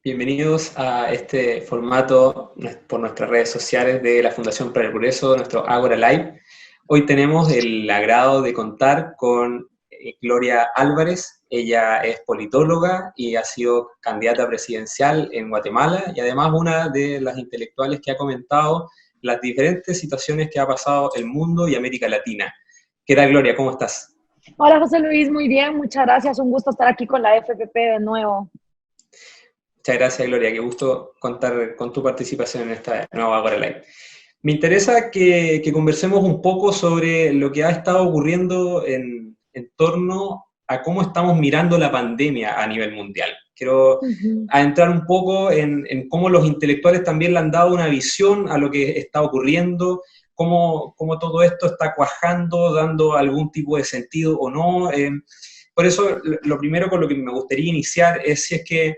Bienvenidos a este formato por nuestras redes sociales de la Fundación para el Progreso, nuestro Ágora Live. Hoy tenemos el agrado de contar con Gloria Álvarez. Ella es politóloga y ha sido candidata presidencial en Guatemala y además una de las intelectuales que ha comentado las diferentes situaciones que ha pasado el mundo y América Latina. ¿Qué tal, Gloria? ¿Cómo estás? Hola José Luis, muy bien, muchas gracias. Un gusto estar aquí con la FPP de nuevo. Muchas gracias, Gloria. Qué gusto contar con tu participación en esta nueva Agora Live. Me interesa que conversemos un poco sobre lo que ha estado ocurriendo en torno a cómo estamos mirando la pandemia a nivel mundial. Quiero entrar un poco en cómo los intelectuales también le han dado una visión a lo que está ocurriendo, cómo todo esto está cuajando, dando algún tipo de sentido o no. Por eso, lo primero con lo que me gustaría iniciar es si es que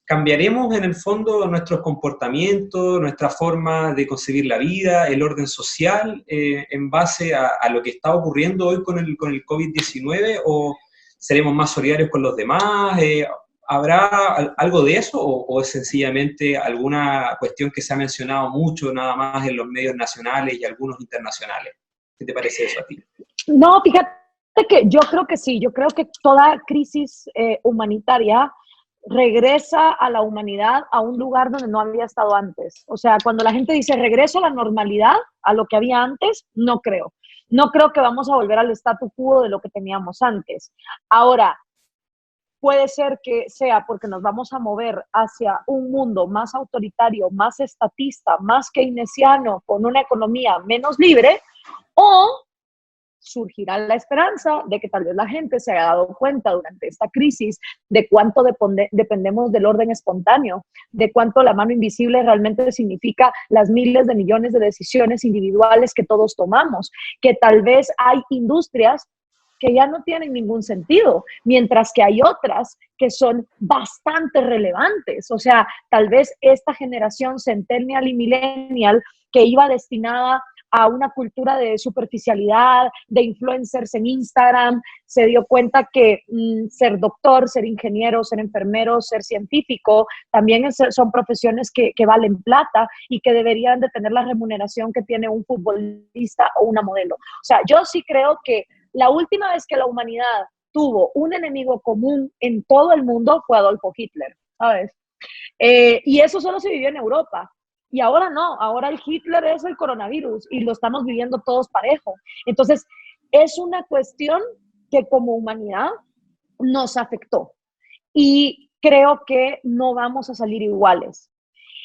cambiaremos en el fondo nuestros comportamientos, nuestra forma de concebir la vida, el orden social, en base a lo que está ocurriendo hoy con el COVID-19, o seremos más solidarios con los demás. ¿Habrá algo de eso o es sencillamente alguna cuestión que se ha mencionado mucho nada más en los medios nacionales y algunos internacionales? ¿Qué te parece eso a ti? No, fíjate que yo creo que sí, yo creo que toda crisis humanitaria regresa a la humanidad a un lugar donde no había estado antes. O sea, cuando la gente dice regreso a la normalidad, a lo que había antes, no creo. No creo que vamos a volver al statu quo de lo que teníamos antes. Ahora, puede ser que sea porque nos vamos a mover hacia un mundo más autoritario, más estatista, más keynesiano, con una economía menos libre, o surgirá la esperanza de que tal vez la gente se haya dado cuenta durante esta crisis de cuánto dependemos del orden espontáneo, de cuánto la mano invisible realmente significa las miles de millones de decisiones individuales que todos tomamos, que tal vez hay industrias que ya no tienen ningún sentido, mientras que hay otras que son bastante relevantes. O sea, tal vez esta generación centennial y millennial que iba destinada a una cultura de superficialidad, de influencers en Instagram, se dio cuenta que ser doctor, ser ingeniero, ser enfermero, ser científico, también son profesiones que valen plata y que deberían de tener la remuneración que tiene un futbolista o una modelo. O sea, yo sí creo que la última vez que la humanidad tuvo un enemigo común en todo el mundo fue Adolfo Hitler, ¿sabes? Y eso solo se vivió en Europa. Y ahora no, ahora el Hitler es el coronavirus y lo estamos viviendo todos parejo. Entonces, es una cuestión que como humanidad nos afectó y creo que no vamos a salir iguales.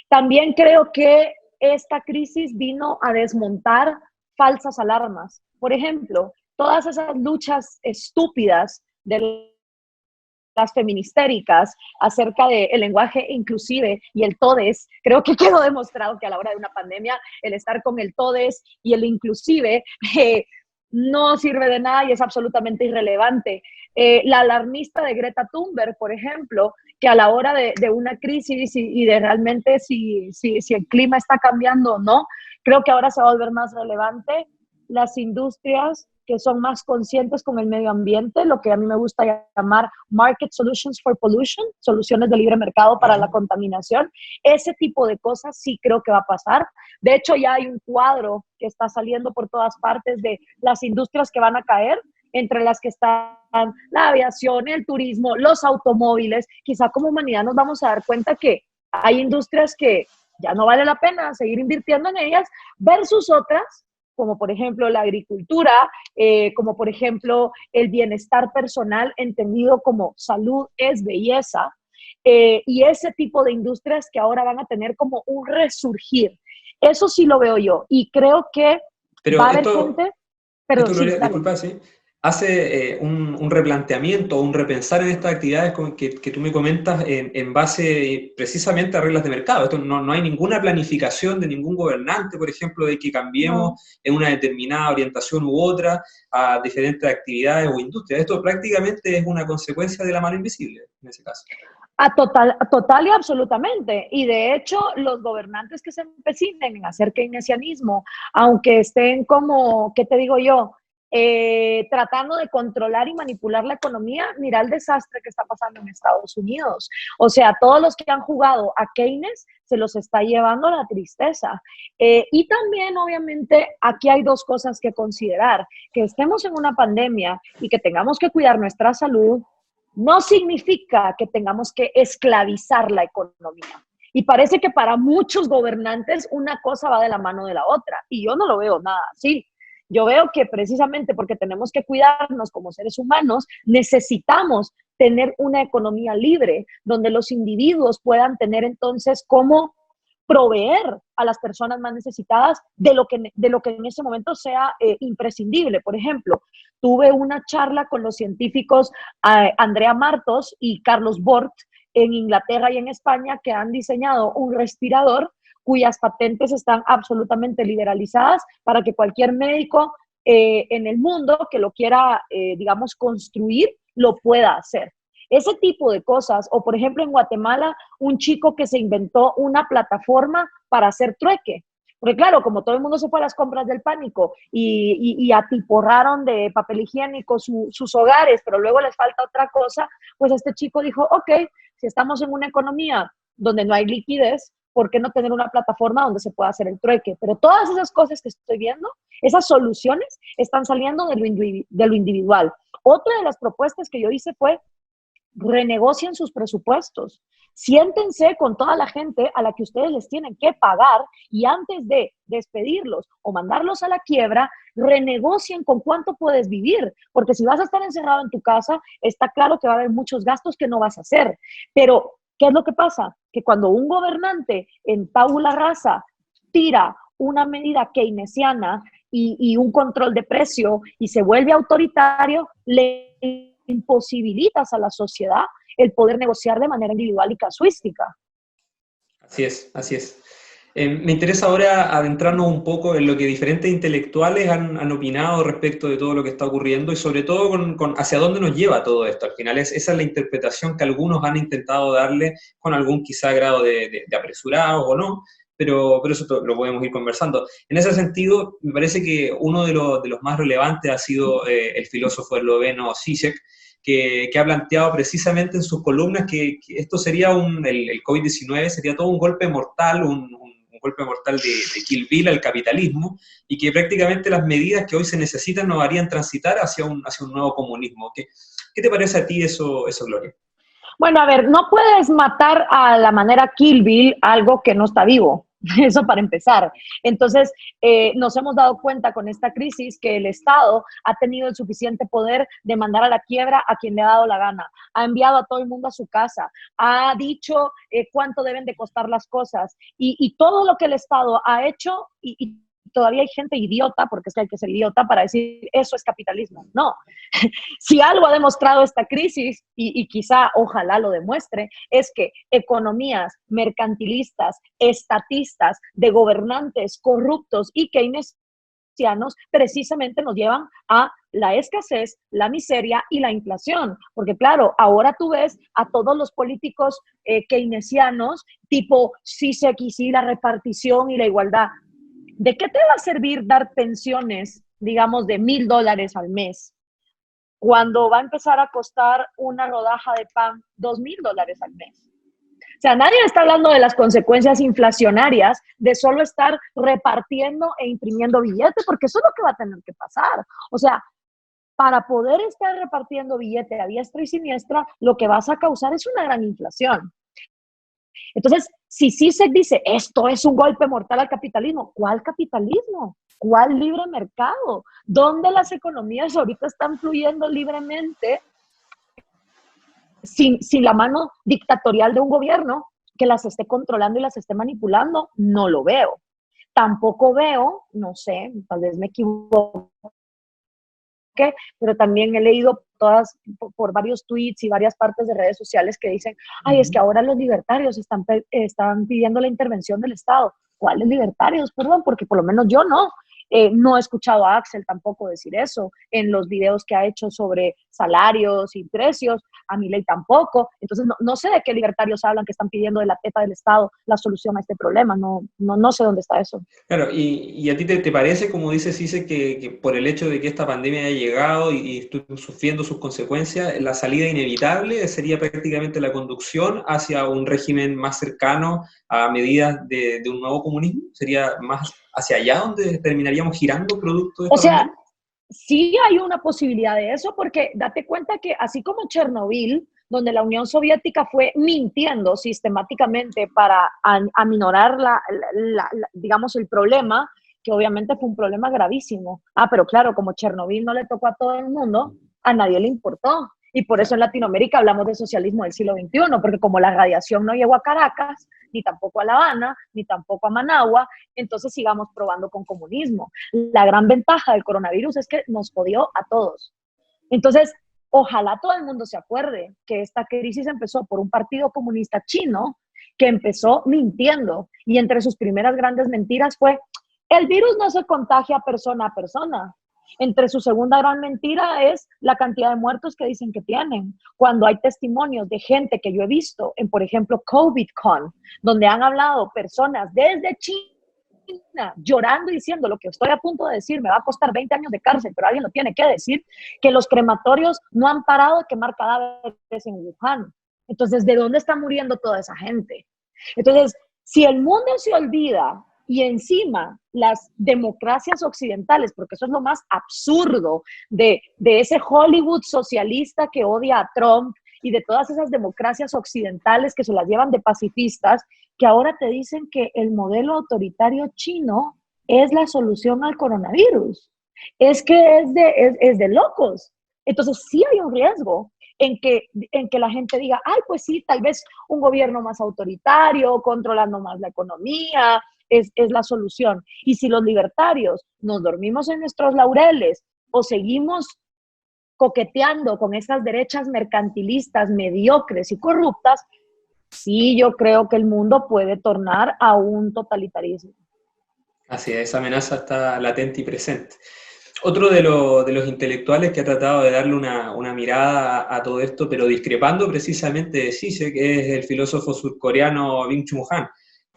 También creo que esta crisis vino a desmontar falsas alarmas. Por ejemplo, todas esas luchas estúpidas de las feministéricas acerca del lenguaje inclusive y el todes, creo que quedó demostrado que a la hora de una pandemia el estar con el todes y el inclusive no sirve de nada y es absolutamente irrelevante. La alarmista de Greta Thunberg, por ejemplo, que a la hora de una crisis y de realmente si el clima está cambiando o no, creo que ahora se va a volver más relevante las industrias que son más conscientes con el medio ambiente, lo que a mí me gusta llamar Market Solutions for Pollution, soluciones de libre mercado para la contaminación. Ese tipo de cosas sí creo que va a pasar. De hecho, ya hay un cuadro que está saliendo por todas partes de las industrias que van a caer, entre las que están la aviación, el turismo, los automóviles. Quizá como humanidad nos vamos a dar cuenta que hay industrias que ya no vale la pena seguir invirtiendo en ellas versus otras como por ejemplo la agricultura, como por ejemplo el bienestar personal entendido como salud es belleza, y ese tipo de industrias que ahora van a tener como un resurgir. Eso sí lo veo yo y creo que Pero va a haber gente... Perdón, sí, Gloria, dale. disculpa, ¿sí? Hace un replanteamiento, un repensar en estas actividades que tú me comentas en base precisamente a reglas de mercado. Esto no hay ninguna planificación de ningún gobernante, por ejemplo, de que cambiemos No. en una determinada orientación u otra a diferentes actividades o industrias. Esto prácticamente es una consecuencia de la mano invisible, en ese caso. Total y absolutamente. Y de hecho, los gobernantes que se empecinen en hacer keynesianismo, aunque estén como, ¿qué te digo yo? tratando de controlar y manipular la economía, mira el desastre que está pasando en Estados Unidos. O sea, todos los que han jugado a Keynes se los está llevando la tristeza. Y también, obviamente, aquí hay dos cosas que considerar. Que estemos en una pandemia y que tengamos que cuidar nuestra salud, no significa que tengamos que esclavizar la economía. Y parece que para muchos gobernantes una cosa va de la mano de la otra. Y yo no lo veo nada así. Yo veo que precisamente porque tenemos que cuidarnos como seres humanos, necesitamos tener una economía libre, donde los individuos puedan tener entonces cómo proveer a las personas más necesitadas de lo que en ese momento sea imprescindible. Por ejemplo, tuve una charla con los científicos Andrea Martos y Carlos Bort en Inglaterra y en España, que han diseñado un respirador cuyas patentes están absolutamente liberalizadas para que cualquier médico en el mundo que lo quiera, digamos, construir, lo pueda hacer. Ese tipo de cosas, o por ejemplo en Guatemala, un chico que se inventó una plataforma para hacer trueque. Porque claro, como todo el mundo se fue a las compras del pánico y atiporraron de papel higiénico sus hogares, pero luego les falta otra cosa, pues este chico dijo, ok, si estamos en una economía donde no hay liquidez, ¿por qué no tener una plataforma donde se pueda hacer el trueque? Pero todas esas cosas que estoy viendo, esas soluciones están saliendo de lo individual. Otra de las propuestas que yo hice fue renegocien sus presupuestos. Siéntense con toda la gente a la que ustedes les tienen que pagar y antes de despedirlos o mandarlos a la quiebra, renegocien con cuánto puedes vivir. Porque si vas a estar encerrado en tu casa, está claro que va a haber muchos gastos que no vas a hacer. Pero ¿qué es lo que pasa? Que cuando un gobernante en tabula rasa tira una medida keynesiana y un control de precio y se vuelve autoritario, le imposibilitas a la sociedad el poder negociar de manera individual y casuística. Así es, así es. Me interesa ahora adentrarnos un poco en lo que diferentes intelectuales han opinado respecto de todo lo que está ocurriendo y sobre todo con hacia dónde nos lleva todo esto. Al final esa es la interpretación que algunos han intentado darle con algún quizá grado de apresurados o no, pero eso lo podemos ir conversando. En ese sentido, me parece que uno de los más relevantes ha sido el filósofo esloveno Zizek, que ha planteado precisamente en sus columnas que esto sería el COVID-19 sería todo un golpe mortal, un golpe mortal de Kill Bill al capitalismo, y que prácticamente las medidas que hoy se necesitan nos harían transitar hacia un nuevo comunismo. ¿Qué te parece a ti eso, Gloria? Bueno, a ver, no puedes matar a la manera Kill Bill algo que no está vivo. Eso para empezar. Entonces, nos hemos dado cuenta con esta crisis que el Estado ha tenido el suficiente poder de mandar a la quiebra a quien le ha dado la gana. Ha enviado a todo el mundo a su casa. Ha dicho cuánto deben de costar las cosas. Y todo lo que el Estado ha hecho y todavía hay gente idiota, porque es que hay que ser idiota para decir eso es capitalismo. No. Si algo ha demostrado esta crisis, y quizá ojalá lo demuestre, es que economías mercantilistas, estatistas, de gobernantes corruptos y keynesianos precisamente nos llevan a la escasez, la miseria y la inflación. Porque claro, ahora tú ves a todos los políticos keynesianos, tipo Zizek y sí, la repartición y la igualdad. ¿De qué te va a servir dar pensiones, digamos, de $1,000 al mes, cuando va a empezar a costar una rodaja de pan $2,000 al mes? O sea, nadie está hablando de las consecuencias inflacionarias de solo estar repartiendo e imprimiendo billetes, porque eso es lo que va a tener que pasar. O sea, para poder estar repartiendo billetes a diestra y siniestra, lo que vas a causar es una gran inflación. Entonces, si Zizek dice, esto es un golpe mortal al capitalismo, ¿cuál capitalismo? ¿Cuál libre mercado? ¿Dónde las economías ahorita están fluyendo libremente sin la mano dictatorial de un gobierno que las esté controlando y las esté manipulando? No lo veo. Tampoco veo, no sé, tal vez me equivoco, pero también he leído por varios tweets y varias partes de redes sociales que dicen, ay, es que ahora los libertarios están pidiendo la intervención del Estado. ¿Cuáles libertarios? Perdón, porque por lo menos yo no. No he escuchado a Axel tampoco decir eso en los videos que ha hecho sobre salarios y precios. a Milei tampoco. Entonces, no sé de qué libertarios hablan que están pidiendo de la teta del Estado la solución a este problema. No sé dónde está eso. Claro, y a ti te parece, como dice Cise, que por el hecho de que esta pandemia haya llegado y estoy sufriendo sus consecuencias, la salida inevitable sería prácticamente la conducción hacia un régimen más cercano a medidas de un nuevo comunismo? ¿Sería más hacia allá donde terminaríamos girando producto de O esta sea, pandemia? sí hay una posibilidad de eso, porque date cuenta que así como Chernobyl, donde la Unión Soviética fue mintiendo sistemáticamente para aminorar digamos, el problema, que obviamente fue un problema gravísimo. Pero claro, como Chernobyl no le tocó a todo el mundo, a nadie le importó. Y por eso en Latinoamérica hablamos de socialismo del siglo XXI, porque como la radiación no llegó a Caracas, ni tampoco a La Habana, ni tampoco a Managua, entonces sigamos probando con comunismo. La gran ventaja del coronavirus es que nos jodió a todos. Entonces, ojalá todo el mundo se acuerde que esta crisis empezó por un partido comunista chino que empezó mintiendo, y entre sus primeras grandes mentiras fue: el virus no se contagia persona a persona. Entre su segunda gran mentira es la cantidad de muertos que dicen que tienen, cuando hay testimonios de gente que yo he visto en, por ejemplo, COVIDCon, donde han hablado personas desde China llorando y diciendo: lo que estoy a punto de decir me va a costar 20 años de cárcel, pero alguien lo tiene que decir, que los crematorios no han parado de quemar cadáveres en Wuhan. Entonces, ¿de dónde está muriendo toda esa gente? Entonces, si el mundo se olvida y encima las democracias occidentales, porque eso es lo más absurdo de ese Hollywood socialista que odia a Trump y de todas esas democracias occidentales que se las llevan de pacifistas, que ahora te dicen que el modelo autoritario chino es la solución al coronavirus. Es que es de locos. Entonces sí hay un riesgo en que la gente diga: ay, pues sí, tal vez un gobierno más autoritario, controlando más la economía, es la solución. Y si los libertarios nos dormimos en nuestros laureles o seguimos coqueteando con esas derechas mercantilistas, mediocres y corruptas, sí, yo creo que el mundo puede tornar a un totalitarismo. Así es, esa amenaza está latente y presente. Otro de los intelectuales que ha tratado de darle una mirada a todo esto, pero discrepando precisamente de Zizek, que es el filósofo surcoreano Byung-Chul Han,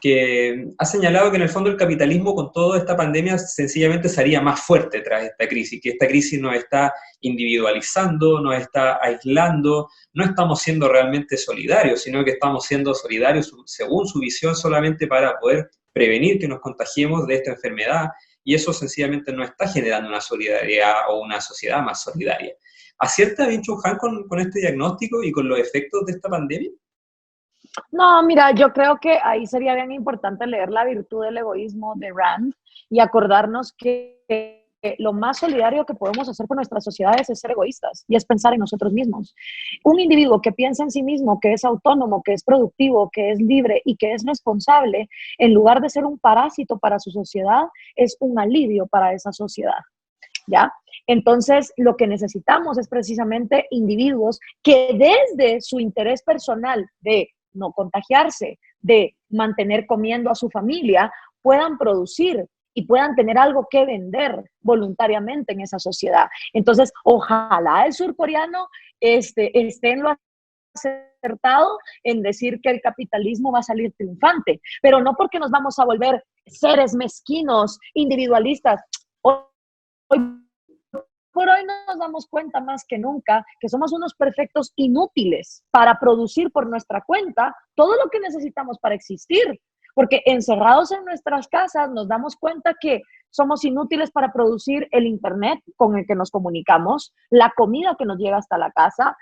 que ha señalado que en el fondo el capitalismo con toda esta pandemia sencillamente sería más fuerte tras esta crisis, que esta crisis nos está individualizando, nos está aislando, no estamos siendo realmente solidarios, sino que estamos siendo solidarios según su visión solamente para poder prevenir que nos contagiemos de esta enfermedad, y eso sencillamente no está generando una solidaridad o una sociedad más solidaria. ¿Acierta Byung-Chul Han con este diagnóstico y con los efectos de esta pandemia? No, mira, yo creo que ahí sería bien importante leer La virtud del egoísmo de Rand y acordarnos que lo más solidario que podemos hacer con nuestras sociedades es ser egoístas y es pensar en nosotros mismos. Un individuo que piensa en sí mismo, que es autónomo, que es productivo, que es libre y que es responsable, en lugar de ser un parásito para su sociedad, es un alivio para esa sociedad. ¿Ya? Entonces, lo que necesitamos es precisamente individuos que desde su interés personal de no contagiarse, de mantener comiendo a su familia, puedan producir y puedan tener algo que vender voluntariamente en esa sociedad. Entonces, ojalá el surcoreano esté en lo acertado en decir que el capitalismo va a salir triunfante, pero no porque nos vamos a volver seres mezquinos, individualistas. Hoy por hoy nos damos cuenta más que nunca que somos unos perfectos inútiles para producir por nuestra cuenta todo lo que necesitamos para existir. Porque encerrados en nuestras casas nos damos cuenta que somos inútiles para producir el internet con el que nos comunicamos, la comida que nos llega hasta la casa.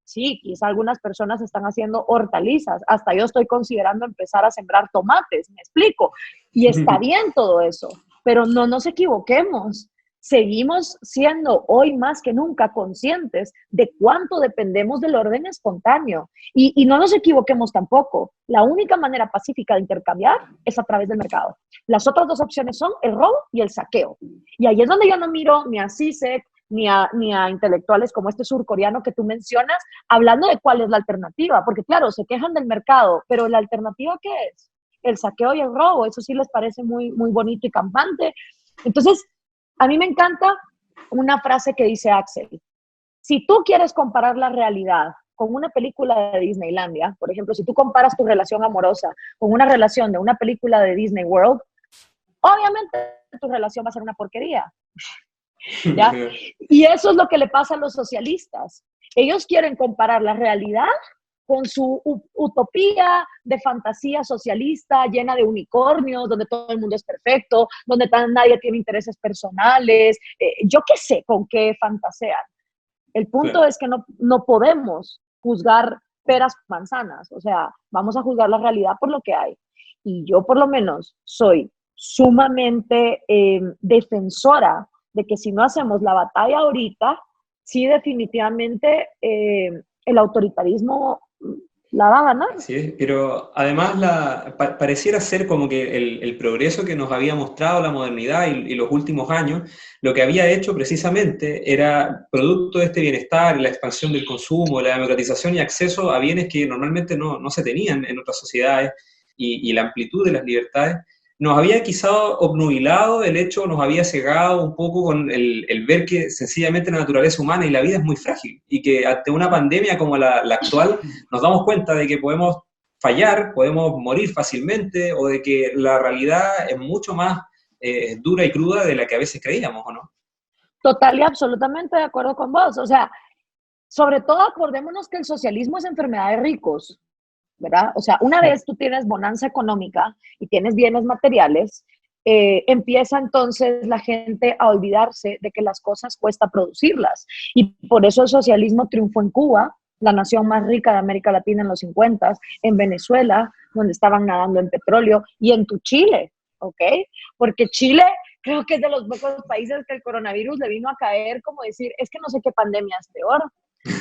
Sí, quizá algunas personas están haciendo hortalizas. Hasta yo estoy considerando empezar a sembrar tomates, me explico. Y está bien todo eso, pero no nos equivoquemos. Seguimos siendo hoy más que nunca conscientes de cuánto dependemos del orden espontáneo. Y no nos equivoquemos tampoco. La única manera pacífica de intercambiar es a través del mercado. Las otras dos opciones son el robo y el saqueo. Y ahí es donde yo no miro ni a Zizek, ni a intelectuales como este surcoreano que tú mencionas, hablando de cuál es la alternativa. Porque claro, se quejan del mercado, pero ¿la alternativa qué es? El saqueo y el robo. Eso sí les parece muy, muy bonito y campante. Entonces, a mí me encanta una frase que dice Axel: si tú quieres comparar la realidad con una película de Disneylandia, por ejemplo, si tú comparas tu relación amorosa con una relación de una película de Disney World, obviamente tu relación va a ser una porquería, ¿ya? Y eso es lo que le pasa a los socialistas. Ellos quieren comparar la realidad con su utopía de fantasía socialista llena de unicornios, donde todo el mundo es perfecto, donde nadie tiene intereses personales, yo qué sé con qué fantasean. El punto es que no podemos juzgar peras manzanas, o sea, vamos a juzgar la realidad por lo que hay. Y yo por lo menos soy sumamente defensora de que si no hacemos la batalla ahorita, sí definitivamente el autoritarismo la va a ganar. Así es, pero además pareciera ser como que el progreso que nos había mostrado la modernidad y los últimos años, lo que había hecho precisamente era producto de este bienestar y la expansión del consumo, la democratización y acceso a bienes que normalmente no se tenían en otras sociedades y la amplitud de las libertades, nos había quizá obnubilado el hecho, nos había cegado un poco con el ver que sencillamente la naturaleza humana y la vida es muy frágil y que ante una pandemia como la actual nos damos cuenta de que podemos fallar, podemos morir fácilmente o de que la realidad es mucho más dura y cruda de la que a veces creíamos, ¿o no? Total y absolutamente de acuerdo con vos. O sea, sobre todo acordémonos que el socialismo es enfermedad de ricos, ¿verdad? O sea, una vez tú tienes bonanza económica y tienes bienes materiales, empieza entonces la gente a olvidarse de que las cosas cuesta producirlas. Y por eso el socialismo triunfó en Cuba, la nación más rica de América Latina en los 50, en Venezuela, donde estaban nadando en petróleo, y en tu Chile, ¿ok? Porque Chile creo que es de los pocos países que el coronavirus le vino a caer, como decir, es que no sé qué pandemia es peor,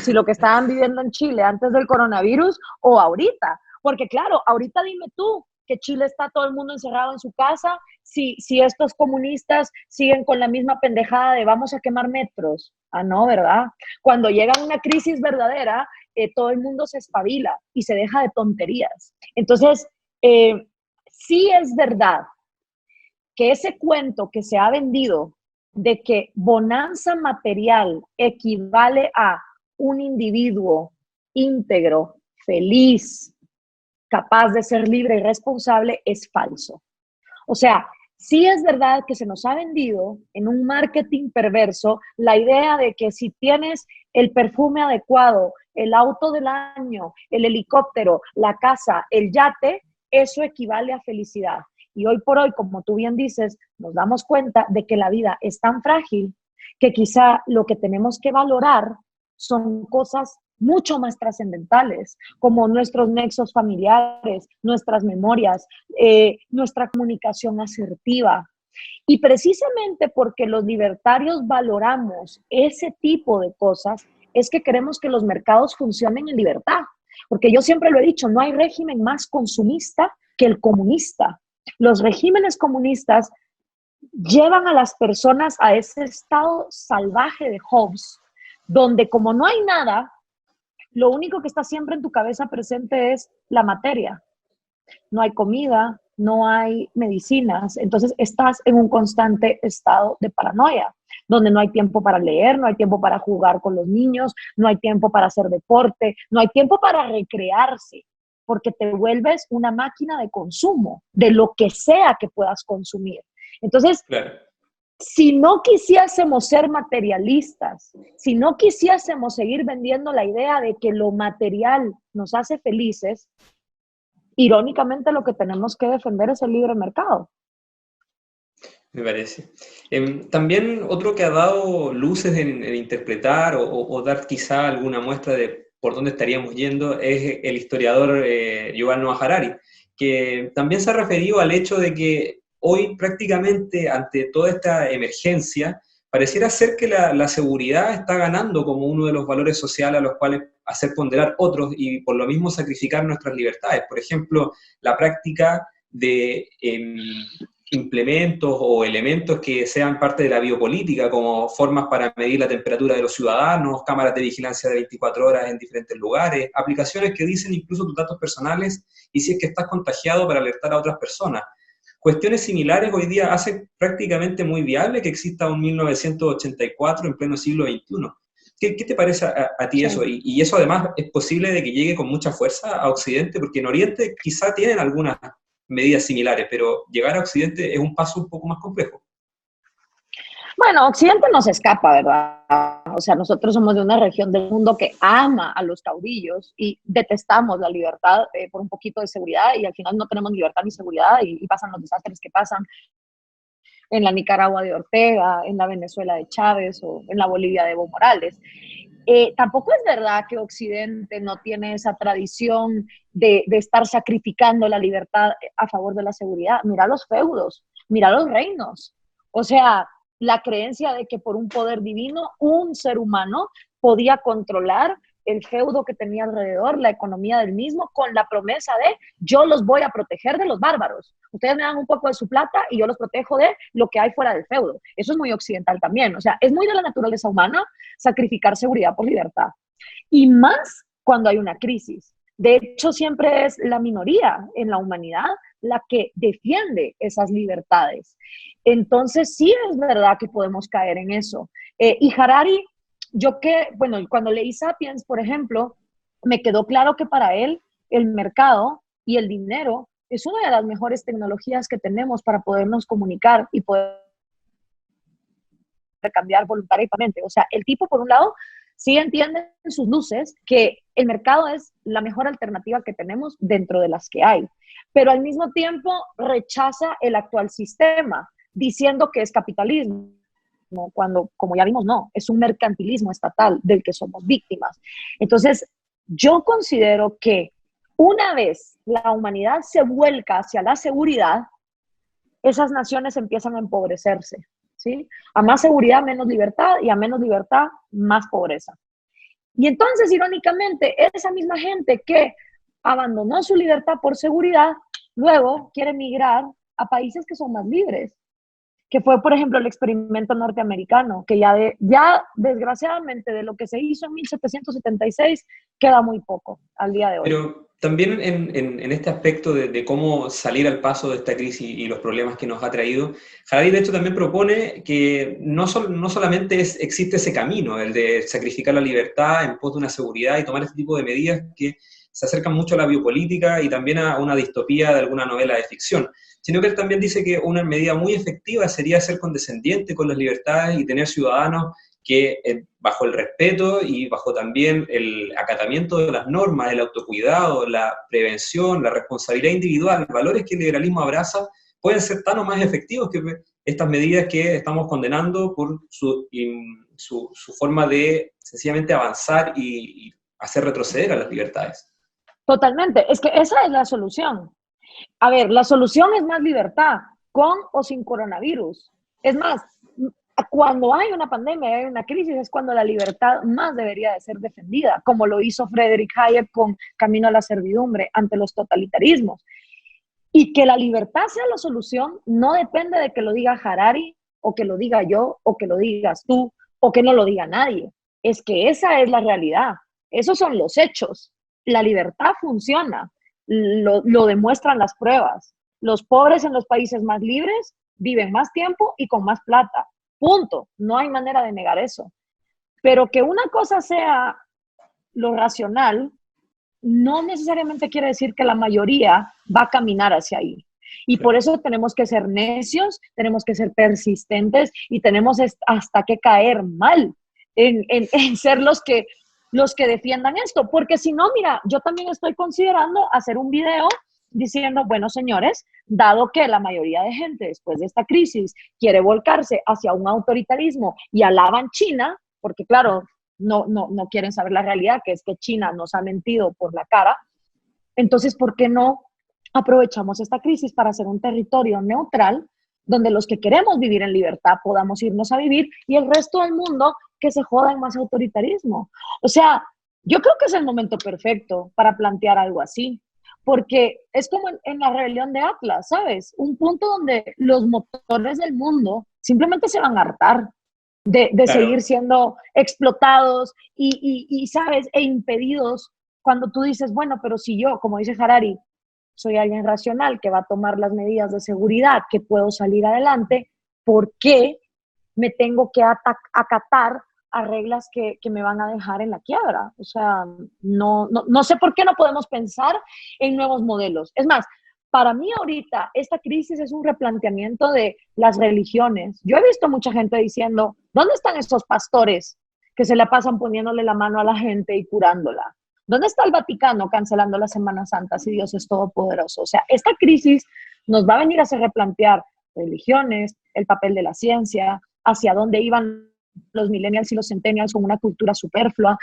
si lo que estaban viviendo en Chile antes del coronavirus o ahorita. Porque claro, ahorita dime tú que Chile está todo el mundo encerrado en su casa, si estos comunistas siguen con la misma pendejada de vamos a quemar metros. Ah, no, ¿verdad? Cuando llega una crisis verdadera, todo el mundo se espabila y se deja de tonterías. Entonces, sí es verdad que ese cuento que se ha vendido de que bonanza material equivale a un individuo íntegro, feliz, capaz de ser libre y responsable, es falso. O sea, sí es verdad que se nos ha vendido en un marketing perverso la idea de que si tienes el perfume adecuado, el auto del año, el helicóptero, la casa, el yate, eso equivale a felicidad. Y hoy por hoy, como tú bien dices, nos damos cuenta de que la vida es tan frágil que quizá lo que tenemos que valorar son cosas mucho más trascendentales, como nuestros nexos familiares, nuestras memorias, nuestra comunicación asertiva. Y precisamente porque los libertarios valoramos ese tipo de cosas, es que queremos que los mercados funcionen en libertad. Porque yo siempre lo he dicho, no hay régimen más consumista que el comunista. Los regímenes comunistas llevan a las personas a ese estado salvaje de Hobbes, donde como no hay nada, lo único que está siempre en tu cabeza presente es la materia. No hay comida, no hay medicinas, entonces estás en un constante estado de paranoia, donde no hay tiempo para leer, no hay tiempo para jugar con los niños, no hay tiempo para hacer deporte, no hay tiempo para recrearse, porque te vuelves una máquina de consumo, de lo que sea que puedas consumir. Entonces, claro, si no quisiésemos ser materialistas, si no quisiésemos seguir vendiendo la idea de que lo material nos hace felices, irónicamente lo que tenemos que defender es el libre mercado. Me parece. También otro que ha dado luces en interpretar o dar quizá alguna muestra de por dónde estaríamos yendo es el historiador Yuval Noah Harari, que también se ha referido al hecho de que hoy prácticamente ante toda esta emergencia pareciera ser que la seguridad está ganando como uno de los valores sociales a los cuales hacer ponderar otros y por lo mismo sacrificar nuestras libertades. Por ejemplo, la práctica de implementos o elementos que sean parte de la biopolítica, como formas para medir la temperatura de los ciudadanos, cámaras de vigilancia de 24 horas en diferentes lugares, aplicaciones que dicen incluso tus datos personales y si es que estás contagiado para alertar a otras personas. Cuestiones similares hoy día hacen prácticamente muy viable que exista un 1984 en pleno siglo XXI. ¿Qué te parece a ti eso? Sí. Y eso además es posible de que llegue con mucha fuerza a Occidente, porque en Oriente quizá tienen algunas medidas similares, pero llegar a Occidente es un paso un poco más complejo. Bueno, Occidente nos escapa, ¿verdad? O sea, nosotros somos de una región del mundo que ama a los caudillos y detestamos la libertad por un poquito de seguridad y al final no tenemos libertad ni seguridad y pasan los desastres que pasan en la Nicaragua de Ortega, en la Venezuela de Chávez o en la Bolivia de Evo Morales. Tampoco es verdad que Occidente no tiene esa tradición de estar sacrificando la libertad a favor de la seguridad. Mira los feudos, mira los reinos. O sea, la creencia de que por un poder divino un ser humano podía controlar el feudo que tenía alrededor, la economía del mismo, con la promesa de yo los voy a proteger de los bárbaros. Ustedes me dan un poco de su plata y yo los protejo de lo que hay fuera del feudo. Eso es muy occidental también. O sea, es muy de la naturaleza humana sacrificar seguridad por libertad. Y más cuando hay una crisis. De hecho, siempre es la minoría en la humanidad la que defiende esas libertades. Entonces, sí es verdad que podemos caer en eso. Y Harari, bueno, cuando leí Sapiens, por ejemplo, me quedó claro que para él el mercado y el dinero es una de las mejores tecnologías que tenemos para podernos comunicar y poder cambiar voluntariamente. O sea, el tipo, por un lado, sí entiende en sus luces que el mercado es la mejor alternativa que tenemos dentro de las que hay, pero al mismo tiempo rechaza el actual sistema, diciendo que es capitalismo, cuando, como ya vimos, no, es un mercantilismo estatal del que somos víctimas. Entonces, yo considero que una vez la humanidad se vuelca hacia la seguridad, esas naciones empiezan a empobrecerse, ¿sí? A más seguridad, menos libertad, y a menos libertad, más pobreza. Y entonces, irónicamente, esa misma gente que abandonó su libertad por seguridad, luego quiere migrar a países que son más libres, que fue, por ejemplo, el experimento norteamericano, que ya desgraciadamente de lo que se hizo en 1776 queda muy poco al día de hoy. Pero también en este aspecto de cómo salir al paso de esta crisis y los problemas que nos ha traído, Javier de hecho también propone que no solamente existe ese camino, el de sacrificar la libertad en pos de una seguridad y tomar este tipo de medidas que se acercan mucho a la biopolítica y también a una distopía de alguna novela de ficción, sino que él también dice que una medida muy efectiva sería ser condescendiente con las libertades y tener ciudadanos que bajo el respeto y bajo también el acatamiento de las normas, el autocuidado, la prevención, la responsabilidad individual, valores que el liberalismo abraza, pueden ser tan o más efectivos que estas medidas que estamos condenando por su forma de sencillamente avanzar y hacer retroceder a las libertades. Totalmente, es que esa es la solución. A ver, la solución es más libertad, con o sin coronavirus. Es más, cuando hay una pandemia, hay una crisis, es cuando la libertad más debería de ser defendida, como lo hizo Friedrich Hayek con Camino a la Servidumbre ante los totalitarismos. Y que la libertad sea la solución no depende de que lo diga Harari, o que lo diga yo, o que lo digas tú, o que no lo diga nadie. Es que esa es la realidad. Esos son los hechos. La libertad funciona. Lo demuestran las pruebas. Los pobres en los países más libres viven más tiempo y con más plata. Punto. No hay manera de negar eso. Pero que una cosa sea lo racional no necesariamente quiere decir que la mayoría va a caminar hacia ahí. Y por eso tenemos que ser necios, tenemos que ser persistentes y tenemos hasta que caer mal en ser los que defiendan esto. Porque si no, mira, yo también estoy considerando hacer un video diciendo, bueno, señores, dado que la mayoría de gente después de esta crisis quiere volcarse hacia un autoritarismo y alaban China, porque claro, no quieren saber la realidad, que es que China nos ha mentido por la cara. Entonces, ¿por qué no aprovechamos esta crisis para hacer un territorio neutral donde los que queremos vivir en libertad podamos irnos a vivir y el resto del mundo que se joda en más autoritarismo? O sea, yo creo que es el momento perfecto para plantear algo así, porque es como en la rebelión de Atlas, ¿sabes? Un punto donde los motores del mundo simplemente se van a hartar de Claro. seguir siendo explotados ¿sabes? E impedidos cuando tú dices, bueno, pero si yo, como dice Harari, soy alguien racional que va a tomar las medidas de seguridad, que puedo salir adelante, ¿por qué me tengo que acatar a reglas que me van a dejar en la quiebra. O sea, no sé por qué no podemos pensar en nuevos modelos. Es más, para mí ahorita esta crisis es un replanteamiento de las religiones. Yo he visto mucha gente diciendo, ¿dónde están esos pastores que se la pasan poniéndole la mano a la gente y curándola? ¿Dónde está el Vaticano cancelando la Semana Santa si Dios es todopoderoso? O sea, esta crisis nos va a venir a hacer replantear religiones, el papel de la ciencia, hacia dónde iban los millennials y los centennials con una cultura superflua,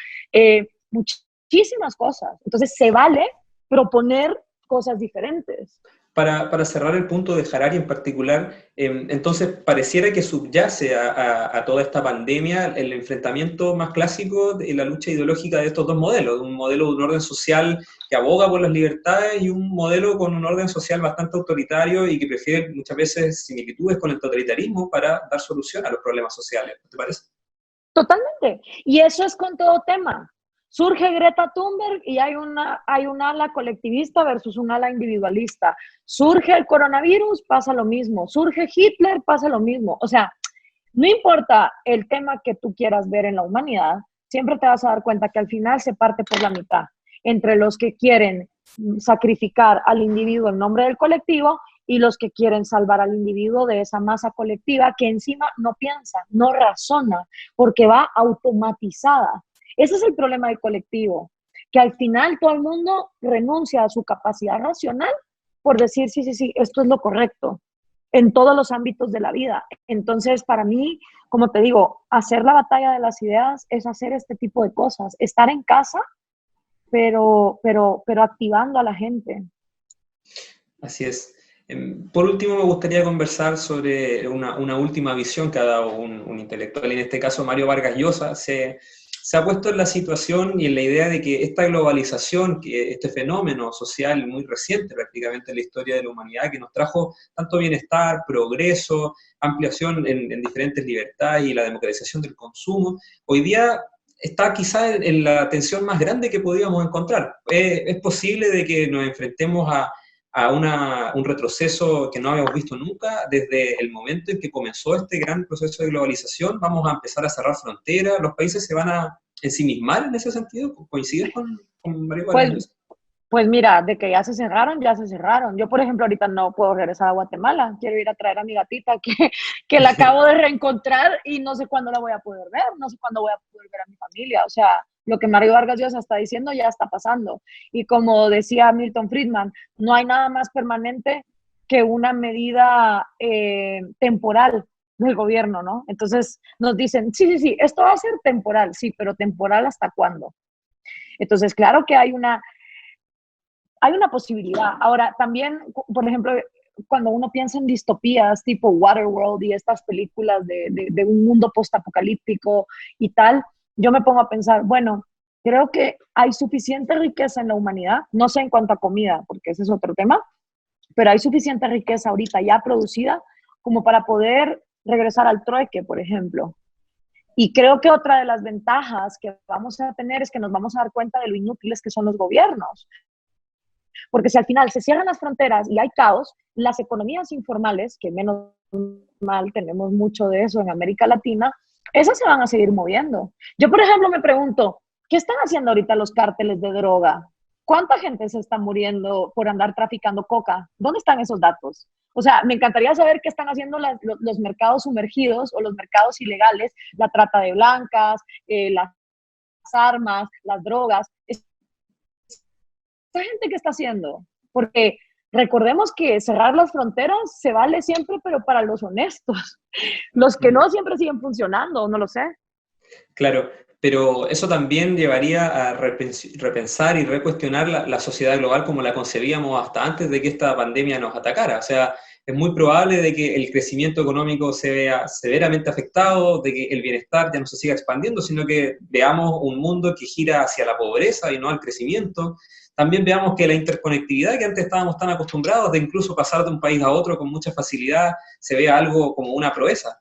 muchísimas cosas. Entonces, se vale proponer cosas diferentes. Para cerrar el punto de Harari en particular, entonces pareciera que subyace a toda esta pandemia el enfrentamiento más clásico de la lucha ideológica de estos dos modelos, un modelo de un orden social que aboga por las libertades y un modelo con un orden social bastante autoritario y que prefiere muchas veces similitudes con el totalitarismo para dar solución a los problemas sociales. ¿Te parece? Totalmente. Y eso es con todo tema. Surge Greta Thunberg y hay un ala colectivista versus un ala individualista. Surge el coronavirus, pasa lo mismo. Surge Hitler, pasa lo mismo. O sea, no importa el tema que tú quieras ver en la humanidad, siempre te vas a dar cuenta que al final se parte por la mitad, entre los que quieren sacrificar al individuo en nombre del colectivo y los que quieren salvar al individuo de esa masa colectiva que encima no piensa, no razona, porque va automatizada. Ese es el problema del colectivo, que al final todo el mundo renuncia a su capacidad racional por decir, sí, esto es lo correcto, en todos los ámbitos de la vida. Entonces, para mí, como te digo, hacer la batalla de las ideas es hacer este tipo de cosas, estar en casa, pero activando a la gente. Así es. Por último, me gustaría conversar sobre una última visión que ha dado un intelectual, en este caso Mario Vargas Llosa. Se ha puesto en la situación y en la idea de que esta globalización, que este fenómeno social muy reciente prácticamente en la historia de la humanidad, que nos trajo tanto bienestar, progreso, ampliación en diferentes libertades y la democratización del consumo, hoy día está quizá en la tensión más grande que podíamos encontrar. Es posible de que nos enfrentemos a un retroceso que no habíamos visto nunca desde el momento en que comenzó este gran proceso de globalización. Vamos a empezar a cerrar fronteras, los países se van a ensimismar en ese sentido. ¿Coincides con Mario Vargas? Pues mira, de que ya se cerraron, ya se cerraron. Yo, por ejemplo, ahorita no puedo regresar a Guatemala. Quiero ir a traer a mi gatita que la acabo de reencontrar y no sé cuándo la voy a poder ver, no sé cuándo voy a poder ver a mi familia. O sea, lo que Mario Vargas Llosa está diciendo ya está pasando. Y como decía Milton Friedman, no hay nada más permanente que una medida temporal del gobierno, ¿no? Entonces nos dicen, sí, esto va a ser temporal, sí, pero temporal ¿hasta cuándo? Entonces, claro que hay una posibilidad. Ahora, también, por ejemplo, cuando uno piensa en distopías tipo Waterworld y estas películas de un mundo postapocalíptico y tal, yo me pongo a pensar, bueno, creo que hay suficiente riqueza en la humanidad, no sé en cuanto a comida, porque ese es otro tema, pero hay suficiente riqueza ahorita ya producida como para poder regresar al trueque, por ejemplo. Y creo que otra de las ventajas que vamos a tener es que nos vamos a dar cuenta de lo inútiles que son los gobiernos. Porque si al final se cierran las fronteras y hay caos, las economías informales, que menos mal tenemos mucho de eso en América Latina, esas se van a seguir moviendo. Yo, por ejemplo, me pregunto, ¿qué están haciendo ahorita los cárteles de droga? ¿Cuánta gente se está muriendo por andar traficando coca? ¿Dónde están esos datos? O sea, me encantaría saber qué están haciendo los mercados sumergidos o los mercados ilegales, la trata de blancas, las armas, las drogas. ¿Esta gente qué está haciendo? Porque recordemos que cerrar las fronteras se vale siempre, pero para los honestos. Los que no siempre siguen funcionando, no lo sé. Claro, pero eso también llevaría a repensar y recuestionar la sociedad global como la concebíamos hasta antes de que esta pandemia nos atacara. O sea, es muy probable de que el crecimiento económico se vea severamente afectado, de que el bienestar ya no se siga expandiendo, sino que veamos un mundo que gira hacia la pobreza y no al crecimiento. También veamos que la interconectividad que antes estábamos tan acostumbrados de incluso pasar de un país a otro con mucha facilidad, se vea algo como una proeza.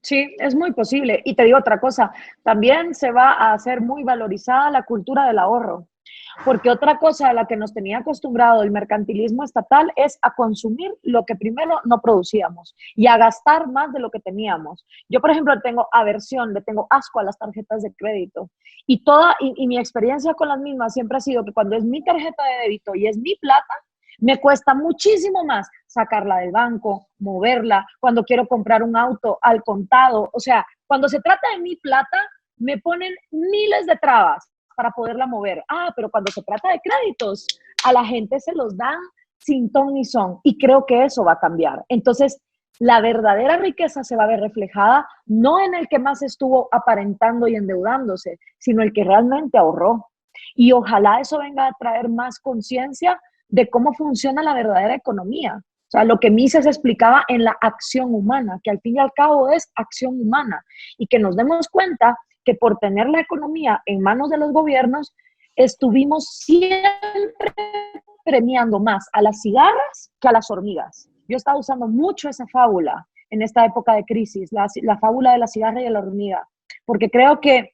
Sí, es muy posible. Y te digo otra cosa, también se va a hacer muy valorizada la cultura del ahorro. Porque otra cosa a la que nos tenía acostumbrado el mercantilismo estatal es a consumir lo que primero no producíamos y a gastar más de lo que teníamos. Yo, por ejemplo, tengo aversión, le tengo asco a las tarjetas de crédito y mi experiencia con las mismas siempre ha sido que cuando es mi tarjeta de débito y es mi plata, me cuesta muchísimo más sacarla del banco, moverla, cuando quiero comprar un auto al contado. O sea, cuando se trata de mi plata, me ponen miles de trabas para poderla mover. Pero cuando se trata de créditos, a la gente se los dan sin ton ni son. Y creo que eso va a cambiar. Entonces, la verdadera riqueza se va a ver reflejada no en el que más estuvo aparentando y endeudándose, sino el que realmente ahorró. Y ojalá eso venga a traer más conciencia de cómo funciona la verdadera economía. O sea, lo que Mises explicaba en la acción humana, que al fin y al cabo es acción humana, y que nos demos cuenta que por tener la economía en manos de los gobiernos, estuvimos siempre premiando más a las cigarras que a las hormigas. Yo estaba usando mucho esa fábula en esta época de crisis, la fábula de la cigarra y de la hormiga, porque creo que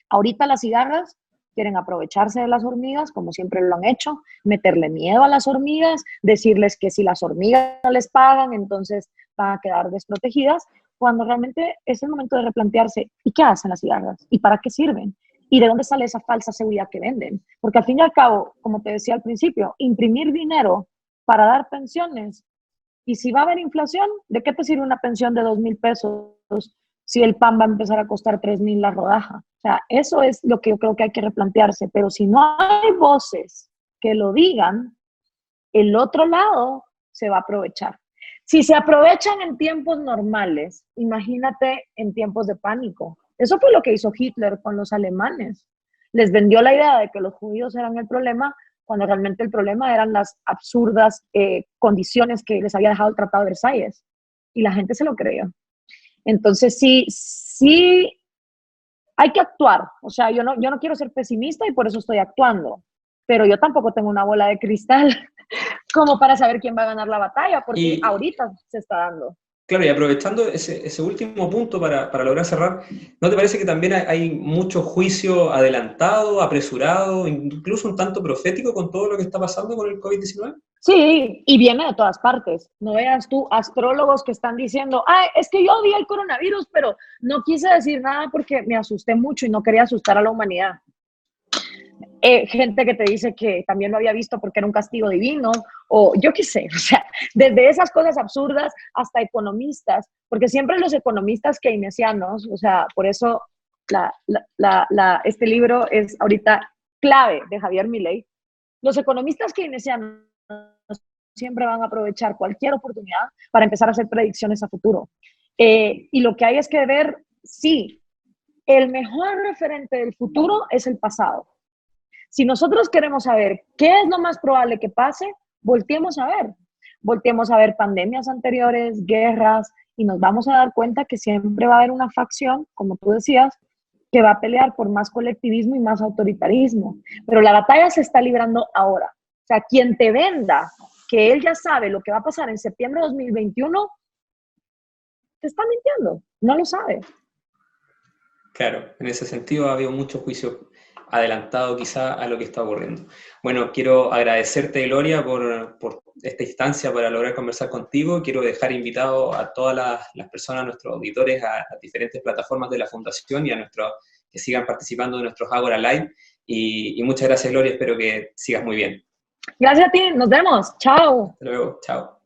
ahorita las cigarras quieren aprovecharse de las hormigas, como siempre lo han hecho, meterle miedo a las hormigas, decirles que si las hormigas no les pagan, entonces van a quedar desprotegidas, cuando realmente es el momento de replantearse, ¿y qué hacen las cigarras? ¿Y para qué sirven? ¿Y de dónde sale esa falsa seguridad que venden? Porque al fin y al cabo, como te decía al principio, imprimir dinero para dar pensiones, y si va a haber inflación, ¿de qué te sirve una pensión de 2,000 pesos si el pan va a empezar a costar 3,000 la rodaja? O sea, eso es lo que yo creo que hay que replantearse. Pero si no hay voces que lo digan, el otro lado se va a aprovechar. Si se aprovechan en tiempos normales, imagínate en tiempos de pánico. Eso fue lo que hizo Hitler con los alemanes. Les vendió la idea de que los judíos eran el problema, cuando realmente el problema eran las absurdas condiciones que les había dejado el Tratado de Versalles. Y la gente se lo creyó. Entonces, sí hay que actuar. O sea, yo no quiero ser pesimista y por eso estoy actuando. Pero yo tampoco tengo una bola de cristal como para saber quién va a ganar la batalla, porque ahorita se está dando. Claro, y aprovechando ese último punto para lograr cerrar, ¿no te parece que también hay mucho juicio adelantado, apresurado, incluso un tanto profético con todo lo que está pasando con el COVID-19? Sí, y viene de todas partes. No veas tú astrólogos que están diciendo, es que yo vi el coronavirus, pero no quise decir nada porque me asusté mucho y no quería asustar a la humanidad. Gente que te dice que también lo había visto porque era un castigo divino, o yo qué sé, o sea, desde esas cosas absurdas hasta economistas, porque siempre los economistas keynesianos, o sea, por eso este libro es ahorita clave de Javier Milei, los economistas keynesianos siempre van a aprovechar cualquier oportunidad para empezar a hacer predicciones a futuro. Y lo que hay es que ver, sí, el mejor referente del futuro es el pasado. Si nosotros queremos saber qué es lo más probable que pase, volteemos a ver pandemias anteriores, guerras, y nos vamos a dar cuenta que siempre va a haber una facción, como tú decías, que va a pelear por más colectivismo y más autoritarismo. Pero la batalla se está librando ahora. O sea, quien te venda que él ya sabe lo que va a pasar en septiembre de 2021, te está mintiendo, no lo sabe. Claro, en ese sentido ha habido mucho juicio adelantado quizá a lo que está ocurriendo. Bueno, quiero agradecerte, Gloria, por esta instancia para lograr conversar contigo. Quiero dejar invitado a todas las personas, a nuestros auditores, a diferentes plataformas de la Fundación y a que sigan participando de nuestros Ágora Live. Y muchas gracias, Gloria, espero que sigas muy bien. Gracias a ti, nos vemos, chao. Hasta luego, chao.